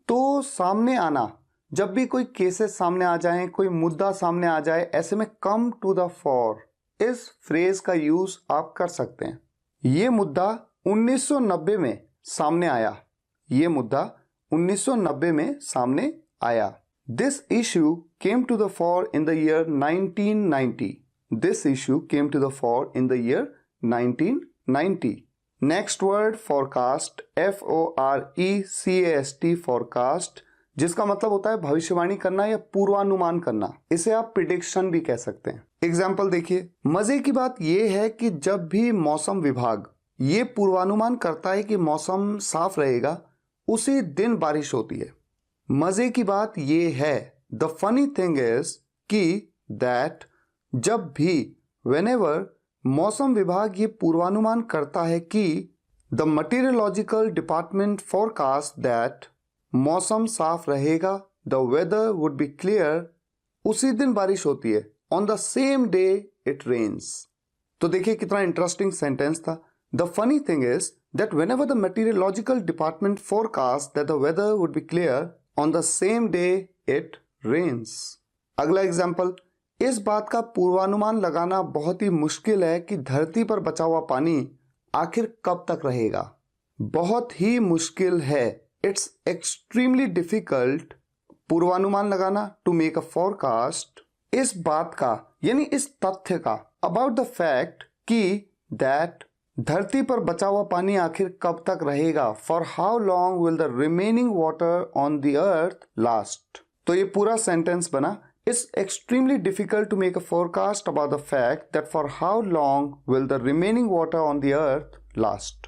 S1: तो सामने आना, जब भी कोई केसेस सामने आ जाएं, कोई मुद्दा सामने आ जाए, ऐसे में कम टू द फोर इस फ्रेज का यूज आप कर सकते हैं। ये मुद्दा 1990 में सामने आया। ये मुद्दा 1990 में सामने आया। This issue came to the fore in the year 1990. This issue came to the fore in the year 1990. Next word forecast, F-O-R-E-C-A-S-T, forecast, जिसका मतलब होता है भविष्यवाणी करना या पूर्वानुमान करना। इसे आप प्रिडिक्शन भी कह सकते हैं। एग्जाम्पल देखिए, मजे की बात यह है कि जब भी मौसम विभाग ये पूर्वानुमान करता है कि मौसम साफ रहेगा, उसी दिन बारिश होती है। मजे की बात यह है, द फनी थिंग इज कि दैट जब भी व्हेनेवर मौसम विभाग ये पूर्वानुमान करता है कि the meteorological department forecast that मौसम साफ रहेगा, the weather would be clear, उसी दिन बारिश होती है। On the same day it rains. तो देखिए कितना इंटरेस्टिंग सेंटेंस था। The funny thing is that whenever the meteorological department forecast that the weather would be clear, on the same day it rains. अगला एग्जाम्पल, इस बात का पूर्वानुमान लगाना बहुत ही मुश्किल है कि धरती पर बचा हुआ पानी आखिर कब तक रहेगा। बहुत ही मुश्किल है, इट्स एक्सट्रीमली डिफिकल्ट पूर्वानुमान लगाना, टू मेक अ फोरकास्ट, इस बात का यानी इस तथ्य का, अबाउट द फैक्ट कि दैट धरती पर बचा हुआ पानी आखिर कब तक रहेगा, for how long will the remaining water on the earth last. तो ये पूरा सेंटेंस बना, it's extremely difficult to make a forecast about the fact that for how long will the remaining water on the earth last.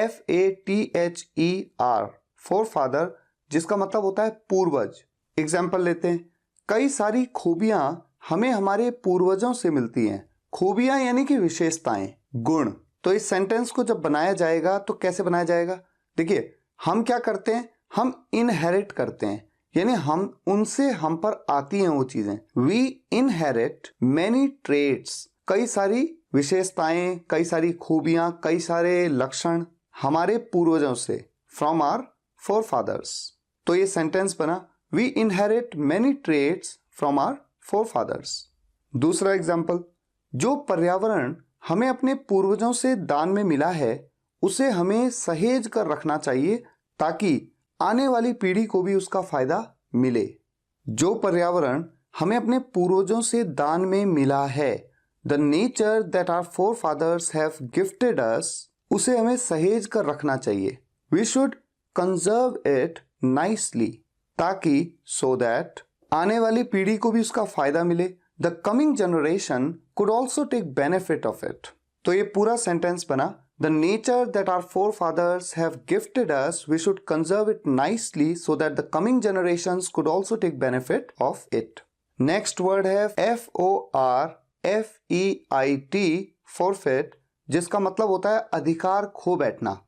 S1: FOREFATHER, forefather, जिसका मतलब होता है पूर्वज। Example लेते हैं, कई सारी खूबियां हमें हमारे पूर्वजों से मिलती हैं। खूबियां यानी कि विशेषताएं, गुण। तो इस सेंटेंस को जब बनाया जाएगा तो कैसे बनाया जाएगा? देखिए, हम क्या करते हैं, हम इनहेरिट करते हैं, यानी हम उनसे हम पर आती हैं वो चीजें। वी इनहेरिट मैनी ट्रेड्स, कई सारी विशेषताएं, कई सारी खूबियां, कई सारे लक्षण हमारे पूर्वजों से, फ्रॉम आवर फोरफादर्स। तो ये सेंटेंस बना, we inherit many trades from our forefathers. दूसरा एग्जाम्पल, जो पर्यावरण हमें अपने पूर्वजों से दान में मिला है उसे हमें सहेज कर रखना चाहिए ताकि आने वाली पीढ़ी को भी उसका फायदा मिले। जो पर्यावरण हमें अपने पूर्वजों से दान में मिला है, the nature that our forefathers have gifted us, उसे हमें सहेज कर रखना चाहिए। We should conserve it nicely, ताकि सो दैट आने वाली पीढ़ी को भी उसका फायदा मिले। The coming generation could also take benefit of it. तो ये पूरा सेंटेंस बना, the nature that our forefathers have gifted us, we should conserve it nicely so that the coming generations could also take benefit of it. Next word है FORFEIT, forfeit, जिसका मतलब होता है अधिकार खो बैठना।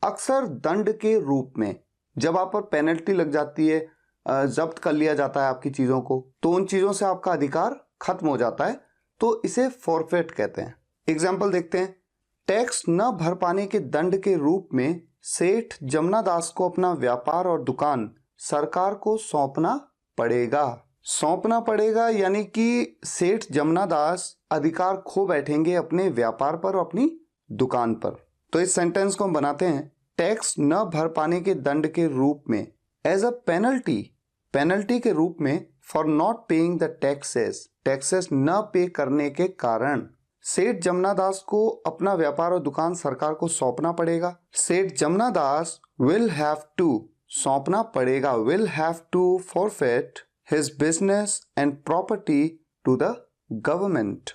S1: अक्सर दंड के रूप में, जब आप पर पेनल्टी लग जाती है, जब्त कर लिया जाता है आपकी चीजों को, तो उन चीजों से आपका अधिकार खत्म हो जाता है, तो इसे फॉरफिट कहते हैं। एग्जाम्पल देखते हैं, टैक्स न भर पाने के दंड के रूप में सेठ जमुना दास को अपना व्यापार और दुकान सरकार को सौंपना पड़ेगा। सौंपना पड़ेगा यानी कि सेठ जमुना दास अधिकार खो बैठेंगे अपने व्यापार पर और अपनी दुकान पर। तो इस सेंटेंस को हम बनाते हैं, टैक्स न भर पाने के दंड के रूप में, एज अ पेनल्टी, पेनल्टी के रूप में, for not paying the taxes, taxes न पे करने के कारण सेठ जमुना दास को अपना व्यापार और दुकान सरकार को सौंपना पड़ेगा। Seth Jamuna Das will have to, सौंपना पड़ेगा, will have to forfeit his business and property to the government.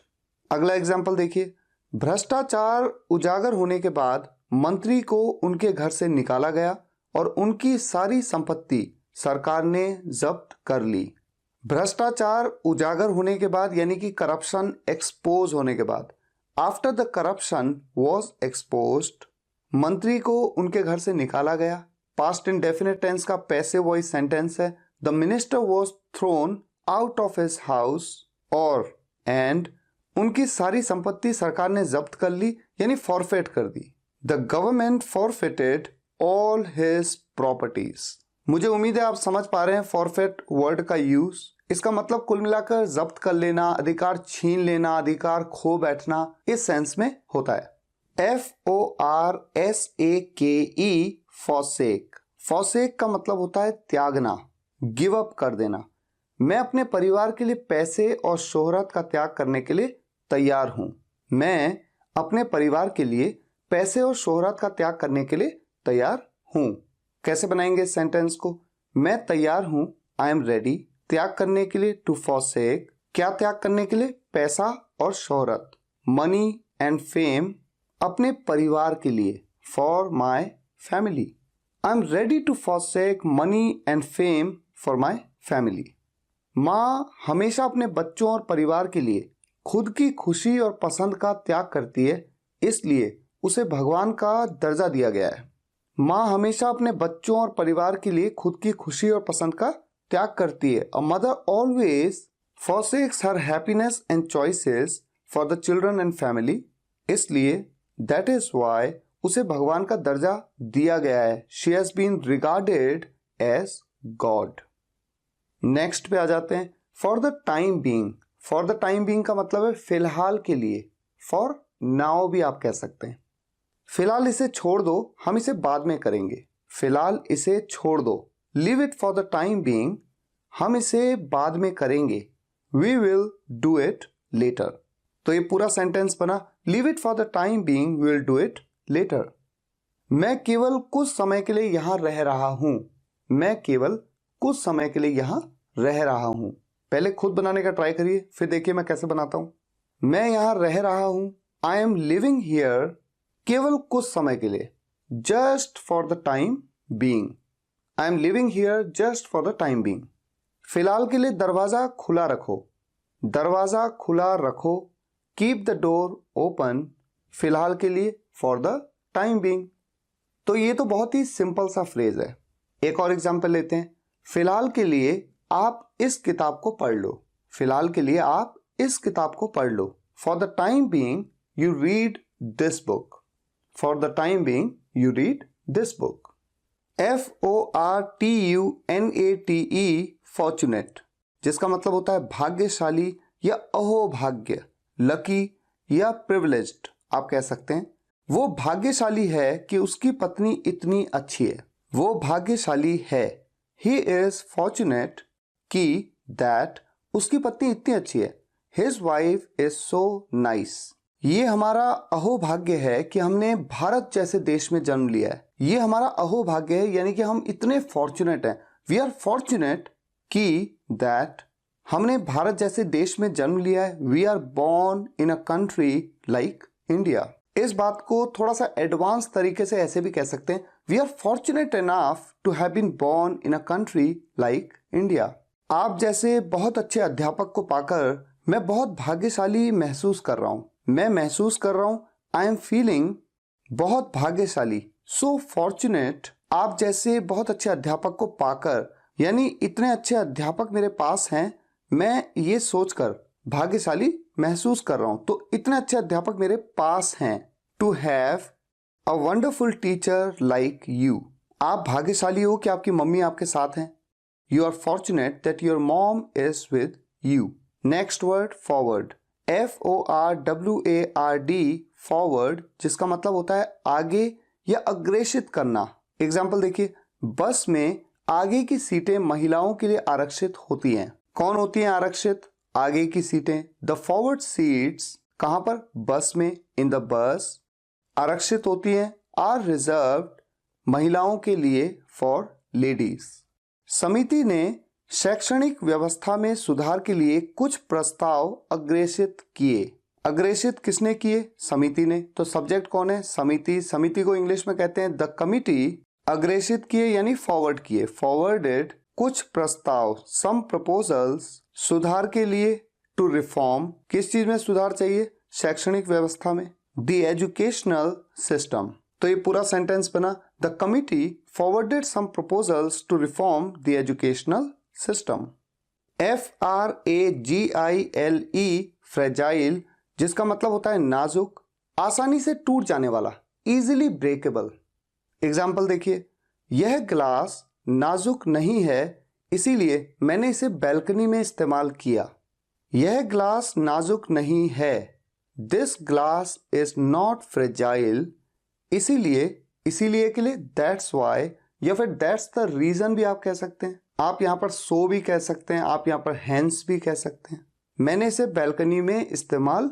S1: अगला एग्जाम्पल देखिए, भ्रष्टाचार उजागर होने के बाद मंत्री को उनके घर से निकाला गया और उनकी सारी संपत्ति सरकार ने जब्त कर ली। भ्रष्टाचार उजागर होने के बाद यानी कि करप्शन एक्सपोज होने के बाद, after the corruption was exposed, मंत्री को उनके घर से निकाला गया। पास्ट इंडेफिनिट टेंस का पैसिव वॉइस सेंटेंस है, the minister was thrown out of his house, और एंड उनकी सारी संपत्ति सरकार ने जब्त कर ली यानी फॉरफिट कर दी। The government forfeited all his properties, मुझे उम्मीद है आप समझ पा रहे हैं फॉरफेट वर्ड का यूज। इसका मतलब कुल मिलाकर जब्त कर लेना, अधिकार छीन लेना, अधिकार खो बैठना, इस सेंस में होता है। FORSAKE, forsake. फॉरसेक का मतलब होता है त्यागना, गिव अप कर देना। मैं अपने परिवार के लिए पैसे और शोहरत का त्याग करने के लिए तैयार हूं। मैं अपने परिवार के लिए पैसे और शोहरत का त्याग करने के लिए तैयार हूं। कैसे बनाएंगे इस सेंटेंस को? मैं तैयार हूं, आई एम रेडी, त्याग करने के लिए, टू फॉरसेक। क्या त्याग करने के लिए? पैसा और शोहरत, मनी एंड फेम, अपने परिवार के लिए, for my family. I am ready to forsake money and fame for my family. माँ हमेशा अपने बच्चों और परिवार के लिए खुद की खुशी और पसंद का त्याग करती है, इसलिए उसे भगवान का दर्जा दिया गया है। माँ हमेशा अपने बच्चों और परिवार के लिए खुद की खुशी और पसंद का त्याग करती है। A mother always forsakes her happiness and choices for the children and family, इसलिए that is why उसे भगवान का दर्जा दिया गया है। She has been regarded as God. Next पे आ जाते हैं, for the time being। for the time being का मतलब है फिलहाल के लिए, for now भी आप कह सकते हैं। फिलहाल इसे छोड़ दो, हम इसे बाद में करेंगे। फिलहाल इसे छोड़ दो, leave it for the time being, हम इसे बाद में करेंगे। We will do it later। तो ये पूरा सेंटेंस बना, leave it for the time being, we will do it later। मैं केवल कुछ समय के लिए यहां रह रहा हूं। मैं केवल कुछ समय के लिए यहां रह रहा हूं। पहले खुद बनाने का ट्राई करिए, फिर देखिए मैं कैसे बनाता हूं। मैं यहां रह रहा हूं, आई एम लिविंग हियर, केवल कुछ समय के लिए, just for the time being. I am living here just for the time being. फिलहाल के लिए दरवाजा खुला रखो, दरवाजा खुला रखो, कीप द डोर ओपन, फिलहाल के लिए, फॉर द टाइम बीइंग। तो ये तो बहुत ही सिंपल सा फ्रेज है। एक और एग्जांपल लेते हैं, फिलहाल के लिए आप इस किताब को पढ़ लो। फिलहाल के लिए आप इस किताब को पढ़ लो। For the time being you read this book. For the time being you read this book. FORTUNATE, fortunate, जिसका मतलब होता है भाग्यशाली या अहोभाग्य, लकी या प्रिविलेज्ड आप कह सकते हैं। वो भाग्यशाली है कि उसकी पत्नी इतनी अच्छी है। वो भाग्यशाली है, ही इज फॉर्चुनेट कि दैट उसकी पत्नी इतनी अच्छी है। His wife is so nice. ये हमारा अहोभाग्य है कि हमने भारत जैसे देश में जन्म लिया है। ये हमारा अहोभाग्य है, यानी कि हम इतने फॉर्चुनेट हैं। वी आर फॉर्चुनेट कि दैट हमने भारत जैसे देश में जन्म लिया है। We are born in a country like India. इस बात को थोड़ा सा एडवांस तरीके से ऐसे भी कह सकते हैं, we are fortunate enough to have been born in a country like India. आप जैसे बहुत अच्छे अध्यापक को पाकर मैं बहुत भाग्यशाली महसूस कर रहा हूं। मैं महसूस कर रहा हूं, आई एम फीलिंग, बहुत भाग्यशाली, सो फॉर्चुनेट। आप जैसे बहुत अच्छे अध्यापक को पाकर, यानी इतने अच्छे अध्यापक मेरे पास हैं, मैं ये सोचकर भाग्यशाली महसूस कर रहा हूं। तो इतने अच्छे अध्यापक मेरे पास हैं। To have a wonderful teacher like you. आप भाग्यशाली हो कि आपकी मम्मी आपके साथ हैं। You are fortunate that your mom is with you. Next word, forward. FORWARD, forward, जिसका मतलब होता है आगे या अग्रेसित करना। एग्जाम्पल देखिए, बस में आगे की सीटें महिलाओं के लिए आरक्षित होती हैं। कौन होती हैं आरक्षित? आगे की सीटें। द फॉरवर्ड सीट्स कहां पर? बस में, इन द बस, आरक्षित होती हैं, आर रिजर्व्ड, महिलाओं के लिए, फॉर लेडीज। समिति ने शैक्षणिक व्यवस्था में सुधार के लिए कुछ प्रस्ताव अग्रेसित किए। अग्रेसित किसने किए? समिति ने। तो सब्जेक्ट कौन है? समिति। समिति को इंग्लिश में कहते हैं द कमिटी। अग्रेसित किए यानी फॉरवर्ड किए, फॉरवर्डेड कुछ प्रस्ताव, सम प्रपोजल्स, सुधार के लिए, टू रिफॉर्म, किस चीज में सुधार चाहिए? शैक्षणिक व्यवस्था में। The educational system. तो ये पूरा सेंटेंस बना, the committee forwarded some proposals to reform the educational system. FRAGILE, fragile, जिसका मतलब होता है नाजुक, आसानी से टूट जाने वाला, इजीली ब्रेकेबल। एग्जाम्पल देखिए, यह ग्लास नाजुक नहीं है, इसीलिए मैंने इसे बालकनी में इस्तेमाल किया। यह ग्लास नाजुक नहीं है, this glass is not fragile, इसीलिए के लिए दैट्स वाई या फिर दैट्स द रीजन भी आप कह सकते हैं। आप यहाँ पर सो भी कह सकते हैं, आप यहाँ पर हेंस भी कह सकते हैं। मैंने इसे बालकनी में इस्तेमाल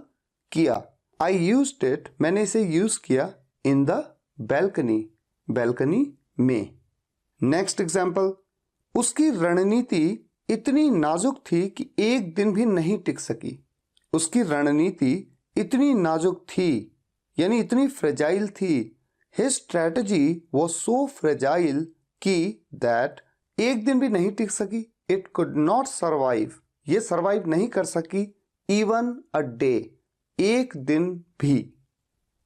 S1: किया, आई यूज्ड इट, मैंने इसे यूज किया इन द बालकनी, बालकनी में। नेक्स्ट एग्जाम्पल, उसकी रणनीति इतनी नाजुक थी कि एक दिन भी नहीं टिक सकी। उसकी रणनीति इतनी नाजुक थी यानी इतनी फ्रेजाइल थी। His strategy was so fragile कि दैट एक दिन भी नहीं टिक सकी। इट कुड नॉट सर्वाइव, ये सर्वाइव नहीं कर सकी इवन अ डे, एक दिन भी।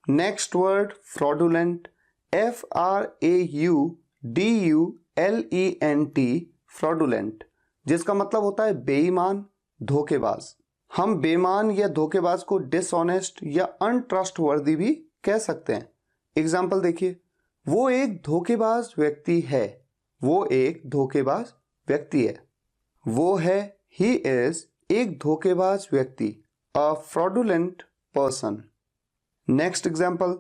S1: Next word fraudulent, FRAUDULENT, fraudulent, जिसका मतलब होता है बेईमान, धोखेबाज। हम बेईमान या धोखेबाज को डिसऑनेस्ट या अनट्रस्टवर्दी भी कह सकते हैं। एग्जाम्पल देखिए, वो एक धोखेबाज व्यक्ति है, वो एक धोखेबाज व्यक्ति है। वो है, ही इज, एक धोखेबाज व्यक्ति, a fraudulent person. Next example,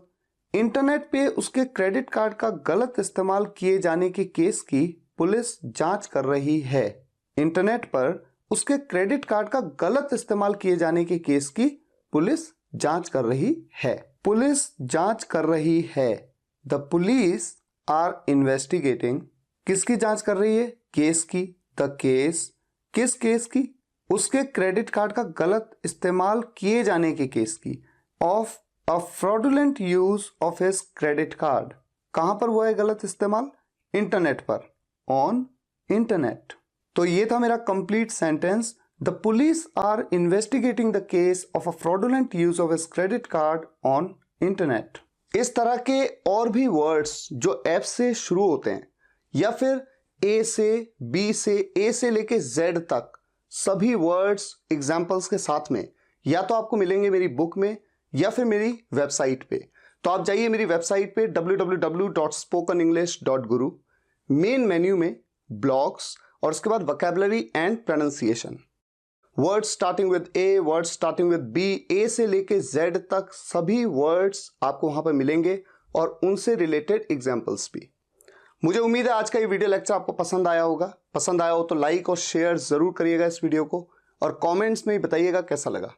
S1: internet पे उसके क्रेडिट कार्ड का गलत इस्तेमाल किए जाने के केस की पुलिस जांच कर रही है। इंटरनेट पर उसके क्रेडिट कार्ड का गलत इस्तेमाल किए जाने के केस की पुलिस जांच कर रही है। पुलिस जांच कर रही है, द पुलिस आर इन्वेस्टिगेटिंग। किसकी जांच कर रही है? केस की। द केस, किस केस की? उसके क्रेडिट कार्ड का गलत इस्तेमाल किए जाने के केस की। Of a fraudulent use of his credit card, कहां पर हुआ है गलत इस्तेमाल? इंटरनेट पर, ऑन इंटरनेट। तो ये था मेरा complete sentence, the police are investigating the case of a fraudulent use of his credit card on internet. इस तरह के और भी वर्ड्स जो एफ से शुरू होते हैं या फिर ए से, बी से, ए से लेके जेड तक, सभी वर्ड्स एग्जाम्पल्स के साथ में या तो आपको मिलेंगे मेरी बुक में या फिर मेरी वेबसाइट पे। तो आप जाइए मेरी वेबसाइट पे www.spokenenglish.guru, मेन मेन्यू में ब्लॉग्स और उसके बाद vocabulary and pronunciation, words starting with A, words starting with B, A से लेके जेड तक सभी वर्ड्स आपको वहां पर मिलेंगे और उनसे रिलेटेड एग्जाम्पल्स भी। मुझे उम्मीद है आज का ये वीडियो लेक्चर आपको पसंद आया होगा। पसंद आया हो तो लाइक और शेयर जरूर करिएगा इस वीडियो को और कमेंट्स में बताइएगा कैसा लगा।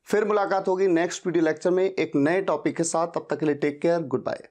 S1: फिर मुलाकात होगी नेक्स्ट वीडियो लेक्चर में एक नए टॉपिक के साथ। तब तक के लिए टेक केयर, गुड बाय।